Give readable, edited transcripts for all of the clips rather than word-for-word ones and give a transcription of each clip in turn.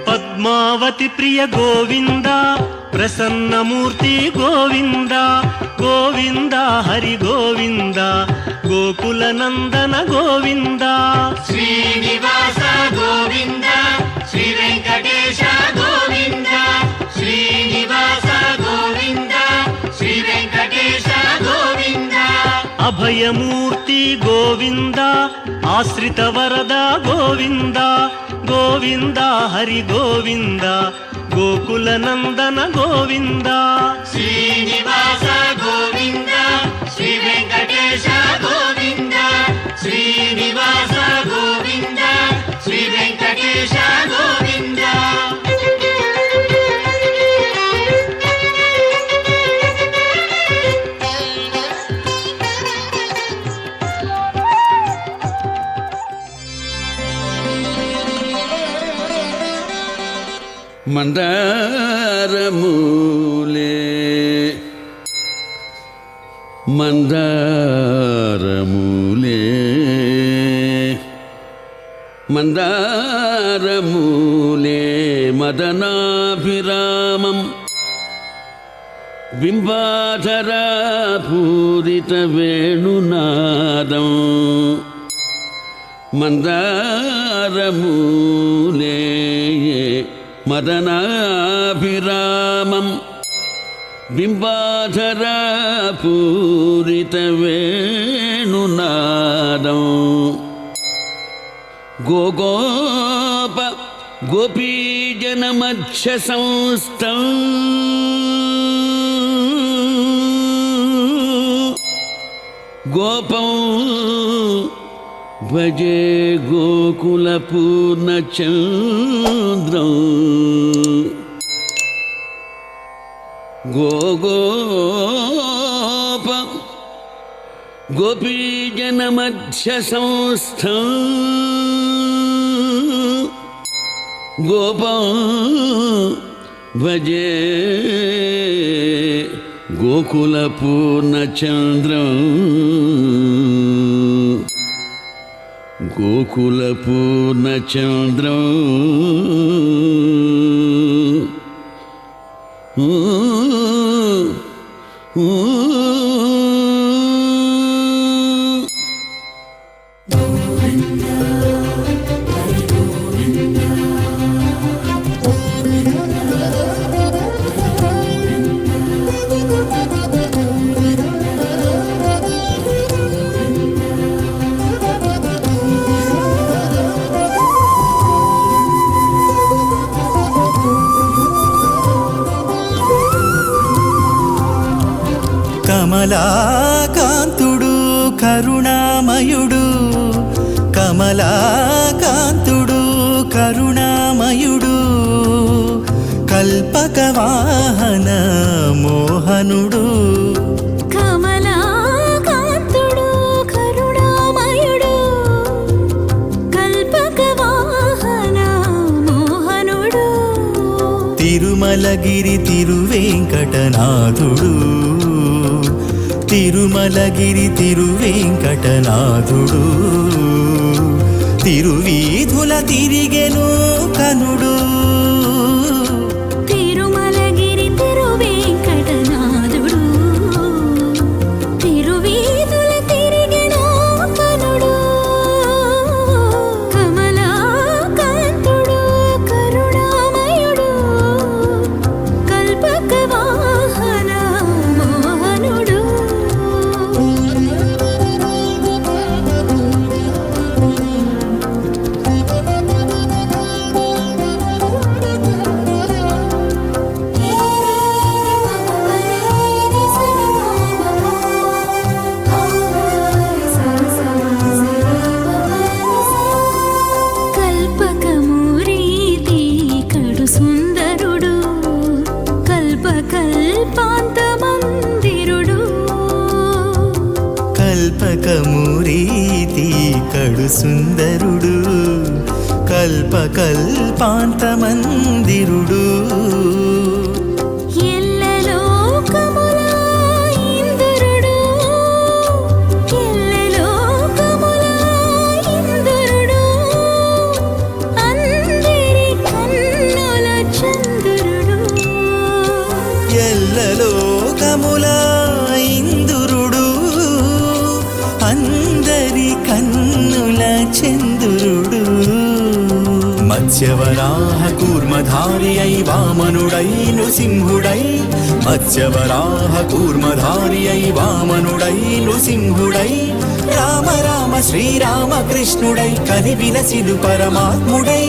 పద్మావతి ప్రియ గోవింద, ప్రసన్నమూర్తి గోవింద, గోవింద హరి గోవింద, గోకుల నందన గోవింద, శ్రీనివాస గోవింద, శ్రీ వెంకటేశ గోవింద, శ్రీనివాస గోవింద, శ్రీ వెంకటేశ గోవింద, అభయమూర్తి గోవింద, ఆశ్రిత వరద గోవింద, గోవింద హరి గోవింద, గోకుల నందన గోవింద, శ్రీనివాస గోవింద, శ్రీ వెంకటేశ గోవింద, శ్రీనివాస గోవింద, శ్రీ వెంకటేశ గోవింద. మందారమూలే మందారమూలే మందారమూలే మదనాభిరామం బింబాధరా పూరిత వేణునాదం మందారమూలే మదనాభిరామం బింబాధరా పూరిత వేణునాదం గోగోప గోపీజనమధ్య సంస్థం గోపం భజే గోకుల పూర్ణచంద్రం గోగోప గోపీజనమధ్య సంస్థం గోపం భజే గోకుల పూర్ణచంద్రం గోకుల పూర్ణచంద్రం కమలాకాంతుడు కరుణామయుడు, కమలాకాంతుడు కరుణామయుడు, కల్పక వాహన మోహనుడు. కమలాకాంతుడు కరుణామయుడు, కల్పక వాహన మోహనుడు, తిరుమలగిరి తిరువేంకటనాథుడు, తిరుమలగిరి తిరువేంకటనాథుడు, తిరువీధుల తిరిగెను కనుడు. తిరుమలగిరి తిరువేంకటనాథుడు, తిరువీధుల తిరిగెను కనుడు. కమలాకాంతుడు కరుణామయుడు, కల్పక వాహన మోహనుడు. కల్పకమూరీతి కడు సుందరుడు, కల్పకల్పాంతమందిరుడు. కల్పకమూరీతి కడు సుందరుడు, కల్పకల్పాంతమందిరుడు. ఎల్లలోకముల ఇంద్రుడు, ఎల్లలోకముల ఇంద్రుడు, అందరి కన్నుల చంద్రుడు. ఎల్లలోకముల ఇంద్రుడు, అందరి కన్నుల చంద్రుడు. మత్స్యవరాహ కూర్మధారి అయి వామనుడై నృసింహుడై, మత్స్యవరాహ కూర్మధారి అయి వామనుడై నృసింహుడై, రామ రామ శ్రీరామ కృష్ణుడై కలివిలసిలు పరమాత్ముడై,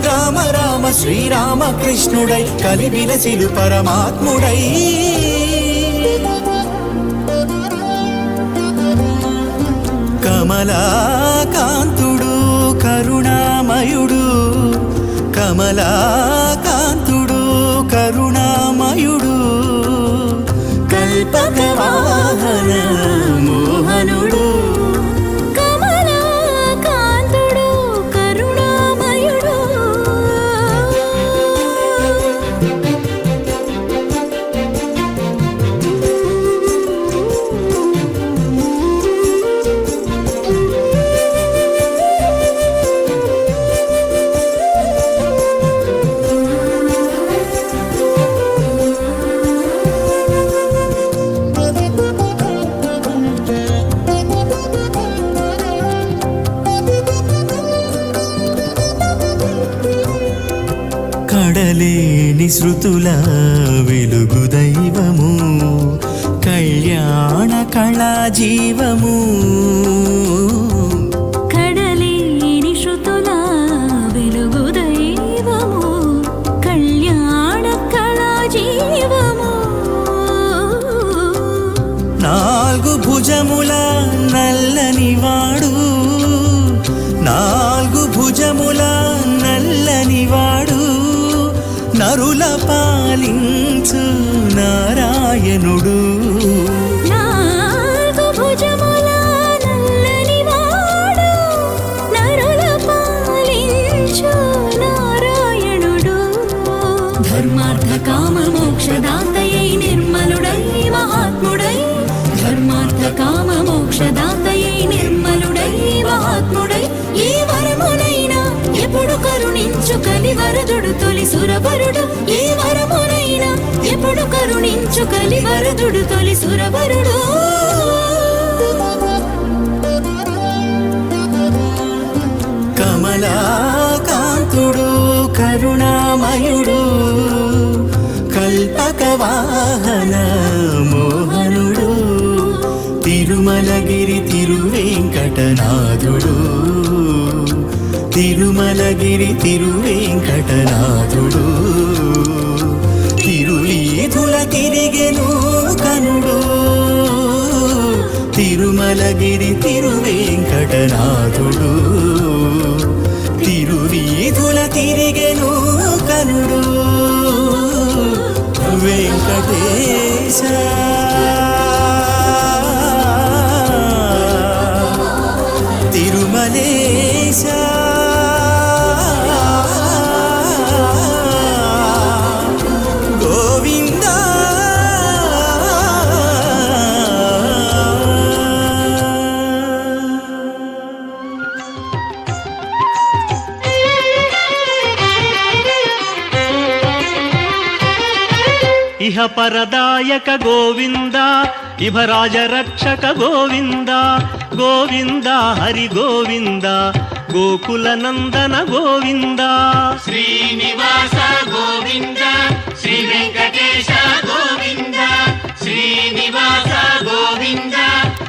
రామ రామ శ్రీరామ కృష్ణుడై కలివిలసిలు పరమాత్ముడై. కమలాకాంతుడు కరుణామయుడు, కమలాకాంతుడు కరుణామయుడు, కల్పక వాహన మోహనుడు. కమలాకాంతుడు కరుణామయుడు. కడలేని శృతుల వెలుగు దైవము, కళ్యాణ కళా జీవము. కడలేని శృతుల వెలుగు దైవము, కళ్యాణ కళా జీవము. నాలుగు భుజముల నల్లని వాడు, నాలుగు భుజముల నల్లని వాడు, నరుల పాలించు నారాయణుడు. నాలుగు భుజముల నల్లని వాడు, నరుల పాలించు నారాయణుడు. ధర్మార్థ కామ మోక్షదాతయై నిర్మలుడై మహాత్ముడై, ధర్మార్థ కామ మోక్షదాతయై నిర్మలుడై మహాత్ముడై, ఈ కరుణించు కలివరదుడు తొలి సురవరుడు ఏ వరమునైనా ఎప్పుడు కరుణించు కలివరదుడు తొలి సురవరుడు కమలాకాంతుడు కరుణామయుడు కల్పక వాహన మోహనుడు తిరుమలగిరి తిరువేంకటనాథుడు తిరుమలగిరి తిరువేంకటనాథుడు తిరువీధుల తిరిగెను కనుడు తిరుమలగిరి తిరువేంకటనాథుడు తిరువీధుల తిరిగెను కనుడు వెంకటేశ తిరుమలేశ గోవింద ఇహ పరదాయక గోవింద ఇభరాజ రక్షక గోవింద గోవింద హరి గోవింద గోకుల నందన గోవింద శ్రీనివాస గోవింద శ్రీ వెంకటేశ గోవింద శ్రీనివాస గోవింద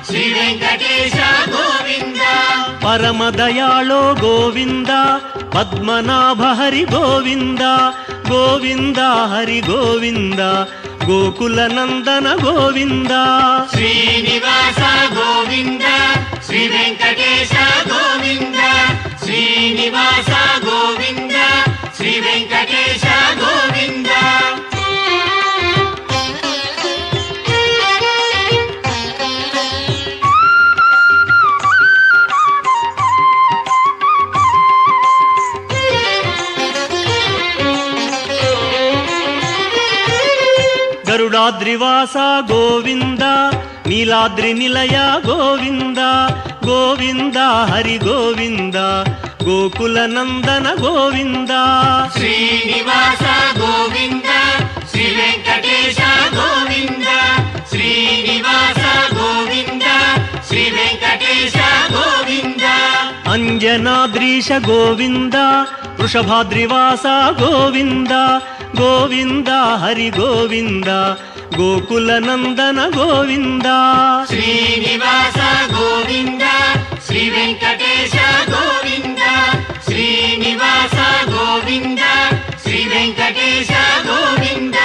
శ్రీ వెంకటేశ గోవింద పరమ దయాళో గోవింద పద్మనాభ హరి గోవింద గోవింద హరి గోవింద గోకుల నందన గోవింద శ్రీనివాస గోవింద శ్రీ వెంకటేశ గోవింద శ్రీనివాస గోవింద శ్రీ వెంకటేశ గోవింద గరుడాద్రివాస గోవింద నీలాద్రి నిలయ గోవింద గోవింద హరి గోవింద గోకుల నందన గోవింద శ్రీనివాస గోవింద శ్రీ వెంకటేశ గోవింద శ్రీనివాస గోవింద శ్రీ వెంకటేశ గోవింద అంజనాద్రీశ గోవింద వృషభాద్రివాస గోవింద గోవింద హరి గోవింద గోకుల నందన గోవింద శ్రీనివాస గోవింద శ్రీ వెంకటేశ గోవింద శ్రీనివాస గోవింద శ్రీ వెంకటేశ గోవింద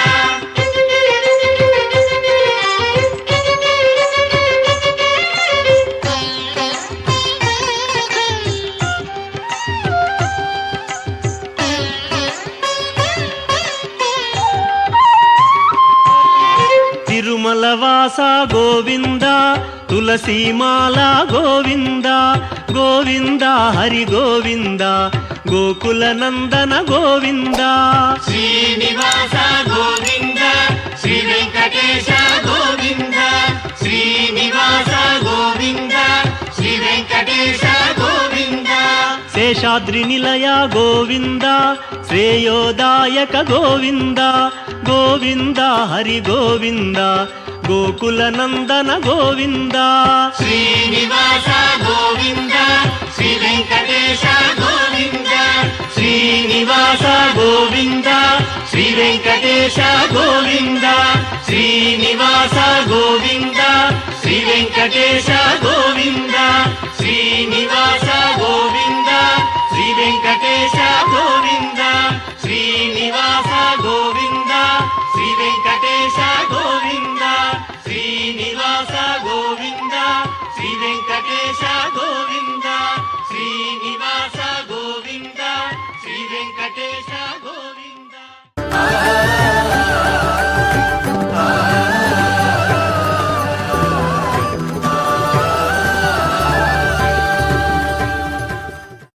తిరుమలవాస గోవింద తులసీమాల గోవింద గోవింద హరి గోవింద గోకుల నందన గోవింద శ్రీనివాస గోవింద శ్రీ వెంకటేశ గోవింద శ్రీనివాస గోవింద శ్రీ వెంకటేశ గోవింద శేషాద్రి నిలయ గోవింద శ్రేయోదాయక గోవింద గోవింద హరి గోవింద గోకుల నందన గోవింద శ్రీనివాస గోవింద శ్రీ వెంకటేశ గోవింద శ్రీనివాస గోవింద శ్రీ వెంకటేశ గోవింద శ్రీనివాస గోవింద శ్రీ వెంకటేశ గోవింద శ్రీనివాస గోవింద శ్రీ వెంకటేశ గోవింద శ్రీనివాస గోవింద శ్రీ వెంకటేశ గోవింద శ్రీనివాస గోవింద శ్రీ వెంకటేశ గోవింద